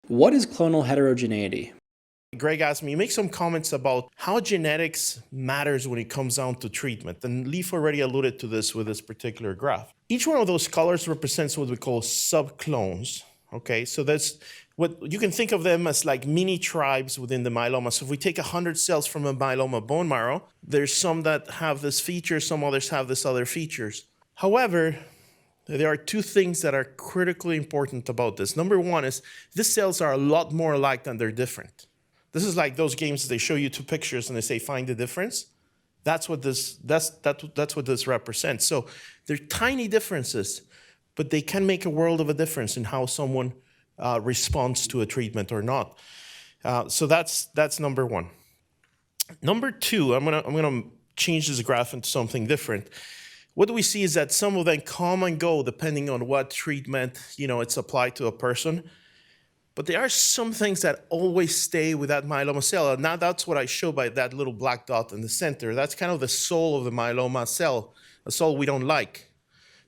What is clonal heterogeneity? Greg asked me, make some comments about how genetics matters when it comes down to treatment. And Leaf already alluded to this with this particular graph. Each one of those colors represents what we call subclones. Okay, so that's what you can think of them as like mini tribes within the myeloma. So if we take 100 cells from a myeloma bone marrow, there's some that have this feature, some others have this other features. However, there are two things that are critically important about this. Number one is these cells are a lot more alike than they're different. This is like those games they show you two pictures and they say find the difference. That's what this represents. So they're tiny differences, but they can make a world of a difference in how someone responds to a treatment or not. So that's number one. Number two, I'm gonna change this graph into something different. What we see is that some of them come and go depending on what treatment it's applied to a person. But there are some things that always stay with that myeloma cell. And now that's what I show by that little black dot in the center. That's kind of the soul of the myeloma cell, a soul we don't like.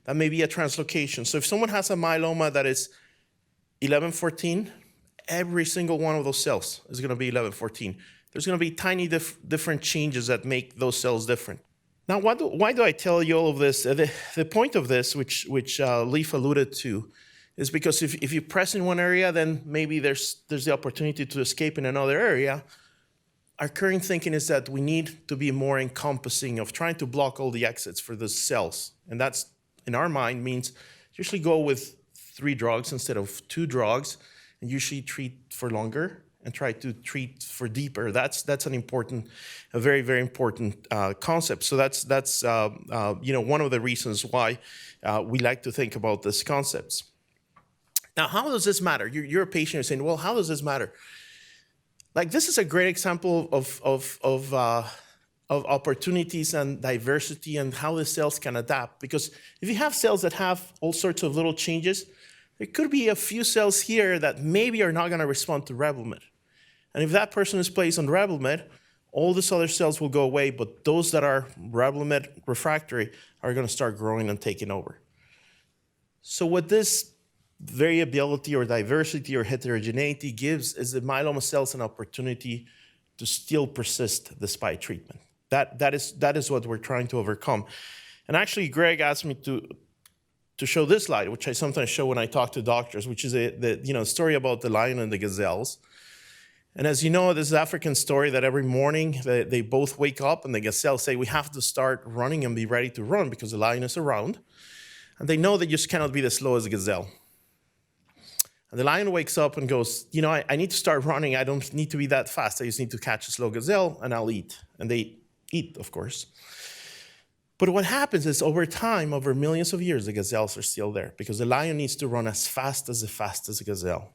That may be a translocation. So if someone has a myeloma that is 1114, every single one of those cells is going to be 1114. There's going to be tiny different changes that make those cells different. Now, why do I tell you all of this? The point of this, which Leif alluded to, is because if you press in one area, then maybe there's the opportunity to escape in another area. Our current thinking is that we need to be more encompassing of trying to block all the exits for the cells. And that's, in our mind, means usually go with 3 drugs instead of 2 drugs, and usually treat for longer and try to treat for deeper. That's a very, very important concept. So that's one of the reasons why we like to think about these concepts. Now, how does this matter? You're a patient, you're saying, well, how does this matter? Like, this is a great example of opportunities and diversity and how the cells can adapt. Because if you have cells that have all sorts of little changes, there could be a few cells here that maybe are not going to respond to Revlimid. And if that person is placed on Revlimid, all these other cells will go away, but those that are Revlimid refractory are going to start growing and taking over. So what this variability or diversity or heterogeneity gives is the myeloma cells an opportunity to still persist despite treatment. That is what we're trying to overcome. And actually, Greg asked me to show this slide, which I sometimes show when I talk to doctors, which is the story about the lion and the gazelles. And as you know, this is an African story that every morning they both wake up and the gazelles say, we have to start running and be ready to run because the lion is around. And they know they just cannot be as slow as a gazelle. And the lion wakes up and goes, I need to start running. I don't need to be that fast. I just need to catch a slow gazelle and I'll eat. And they eat, of course. But what happens is over time, over millions of years, the gazelles are still there because the lion needs to run as fast as a gazelle.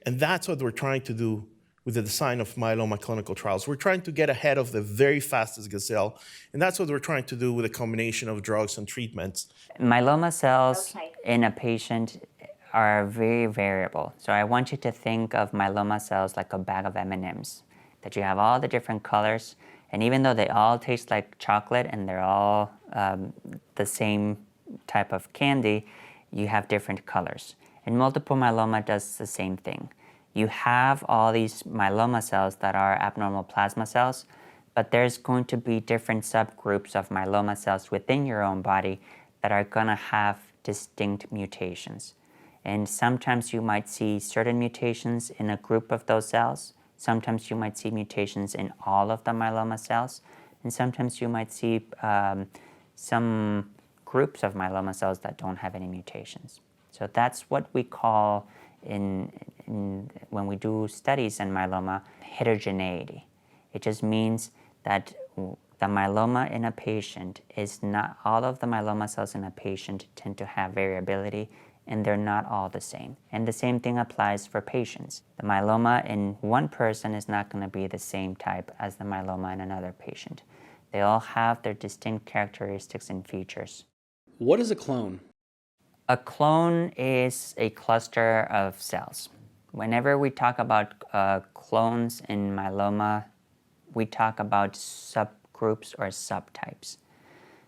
And that's what we're trying to do with the design of myeloma clinical trials. We're trying to get ahead of the very fastest gazelle. And that's what we're trying to do with a combination of drugs and treatments. Myeloma cells in a patient are very variable. So I want you to think of myeloma cells like a bag of M&Ms, that you have all the different colors, and even though they all taste like chocolate and they're all the same type of candy, you have different colors. And multiple myeloma does the same thing. You have all these myeloma cells that are abnormal plasma cells, but there's going to be different subgroups of myeloma cells within your own body that are going to have distinct mutations. And sometimes you might see certain mutations in a group of those cells. Sometimes you might see mutations in all of the myeloma cells. And sometimes you might see some groups of myeloma cells that don't have any mutations. So that's what we call, when we do studies in myeloma, heterogeneity. It just means that the myeloma in a patient is not, all of the myeloma cells in a patient tend to have variability, and they're not all the same. And the same thing applies for patients. The myeloma in one person is not going to be the same type as the myeloma in another patient. They all have their distinct characteristics and features. What is a clone? A clone is a cluster of cells. Whenever we talk about clones in myeloma, we talk about subgroups or subtypes.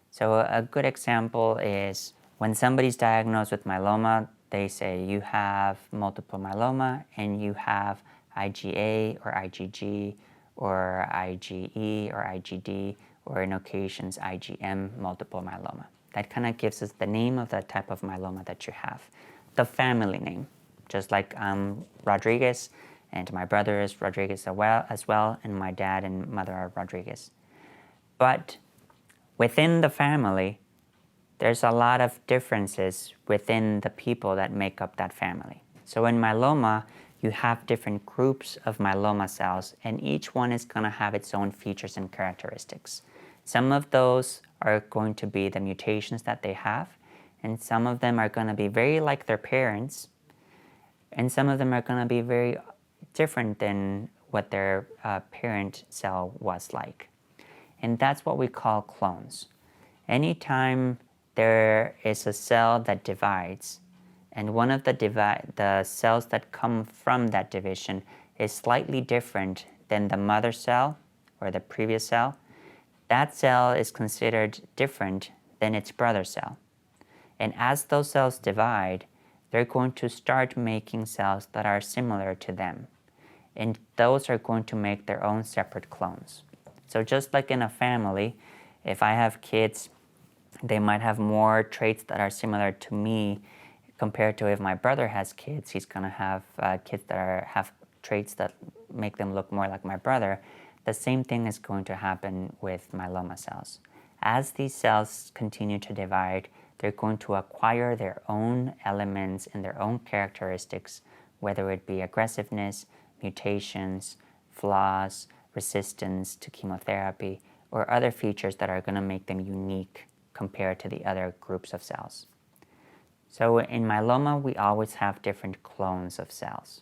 So a good example is when somebody's diagnosed with myeloma, they say you have multiple myeloma and you have IgA or IgG or IgE or IgD or in occasions IgM multiple myeloma. That kind of gives us the name of the type of myeloma that you have, the family name. Just like I'm Rodriguez and my brother is Rodriguez as well, and my dad and mother are Rodriguez. But within the family, there's a lot of differences within the people that make up that family. So in myeloma, you have different groups of myeloma cells, and each one is going to have its own features and characteristics. Some of those are going to be the mutations that they have, and some of them are going to be very like their parents, and some of them are going to be very different than what their parent cell was like. And that's what we call clones. Anytime there is a cell that divides, and one of the cells that come from that division is slightly different than the mother cell or the previous cell, that cell is considered different than its brother cell. And as those cells divide, they're going to start making cells that are similar to them. And those are going to make their own separate clones. So just like in a family, if I have kids, they might have more traits that are similar to me compared to if my brother has kids. He's going to have kids that have traits that make them look more like my brother. The same thing is going to happen with myeloma cells. As these cells continue to divide, they're going to acquire their own elements and their own characteristics, whether it be aggressiveness, mutations, flaws, resistance to chemotherapy, or other features that are going to make them unique compared to the other groups of cells. So in myeloma, we always have different clones of cells.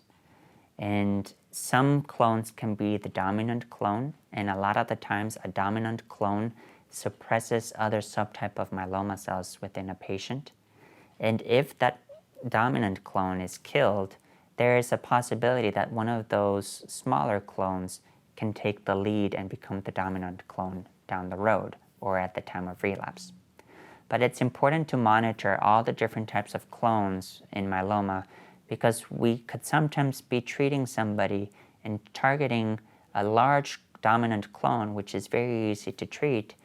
And some clones can be the dominant clone, and a lot of the times a dominant clone suppresses other subtype of myeloma cells within a patient. And if that dominant clone is killed, there is a possibility that one of those smaller clones can take the lead and become the dominant clone down the road or at the time of relapse. But it's important to monitor all the different types of clones in myeloma because we could sometimes be treating somebody and targeting a large dominant clone, which is very easy to treat,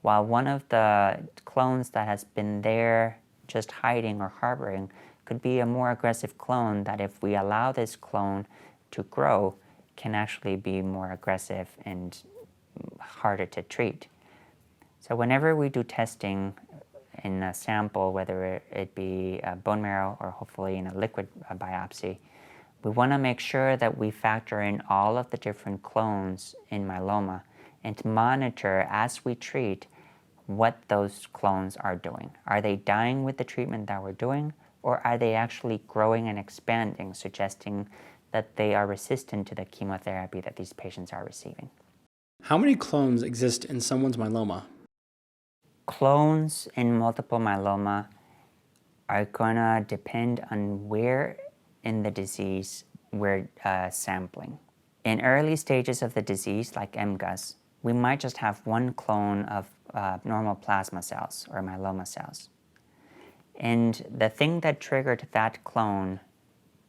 while one of the clones that has been there just hiding or harboring could be a more aggressive clone that if we allow this clone to grow, can actually be more aggressive and harder to treat. So whenever we do testing in a sample, whether it be a bone marrow or hopefully in a liquid biopsy, we want to make sure that we factor in all of the different clones in myeloma and to monitor as we treat what those clones are doing. Are they dying with the treatment that we're doing, or are they actually growing and expanding, suggesting that they are resistant to the chemotherapy that these patients are receiving? How many clones exist in someone's myeloma? Clones in multiple myeloma are going to depend on where in the disease we're sampling. In early stages of the disease, like MGUS, we might just have one clone of normal plasma cells or myeloma cells. And the thing that triggered that clone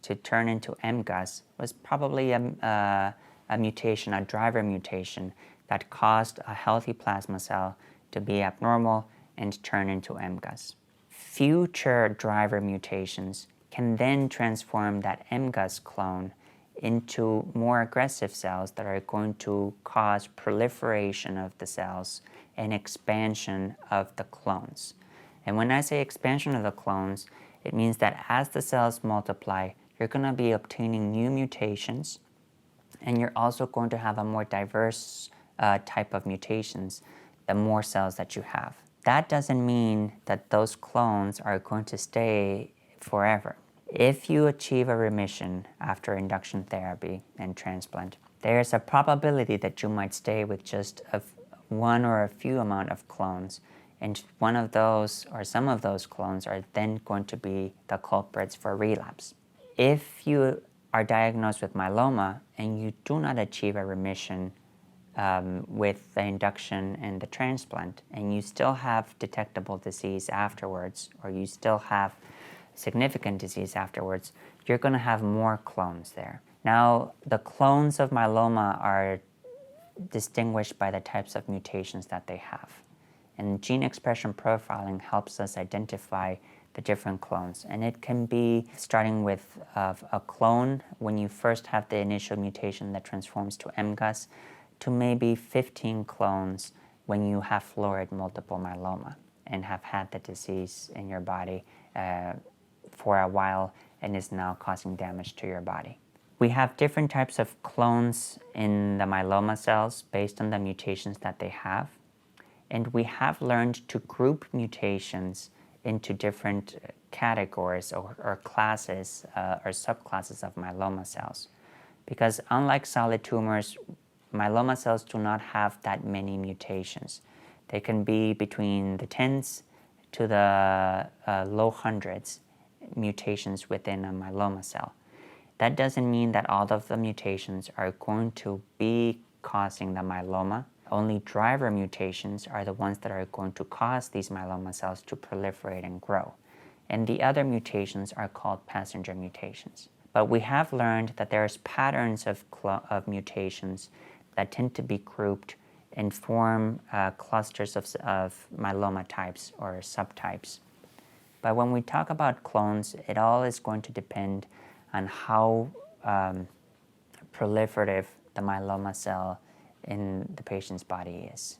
to turn into MGUS was probably a mutation, a driver mutation that caused a healthy plasma cell to be abnormal and turn into MGUS. Future driver mutations can then transform that MGUS clone into more aggressive cells that are going to cause proliferation of the cells and expansion of the clones. And when I say expansion of the clones, it means that as the cells multiply, you're going to be obtaining new mutations, and you're also going to have a more diverse type of mutations the more cells that you have. That doesn't mean that those clones are going to stay forever. If you achieve a remission after induction therapy and transplant, there's a probability that you might stay with just one or a few amount of clones, and one of those or some of those clones are then going to be the culprits for relapse. If you are diagnosed with myeloma and you do not achieve a remission with the induction and the transplant, and you still have detectable disease afterwards, or you still have significant disease afterwards, you're going to have more clones there. Now, the clones of myeloma are distinguished by the types of mutations that they have. And gene expression profiling helps us identify the different clones. And it can be starting with a clone when you first have the initial mutation that transforms to MGUS, to maybe 15 clones when you have florid multiple myeloma and have had the disease in your body for a while and is now causing damage to your body. We have different types of clones in the myeloma cells based on the mutations that they have. And we have learned to group mutations into different categories or classes or subclasses of myeloma cells. Because unlike solid tumors, myeloma cells do not have that many mutations. They can be between the tens to the low hundreds mutations within a myeloma cell. That doesn't mean that all of the mutations are going to be causing the myeloma. Only driver mutations are the ones that are going to cause these myeloma cells to proliferate and grow. And the other mutations are called passenger mutations. But we have learned that there's patterns of mutations that tend to be grouped and form clusters of myeloma types or subtypes. But when we talk about clones, it all is going to depend on how proliferative the myeloma cell in the patient's body is.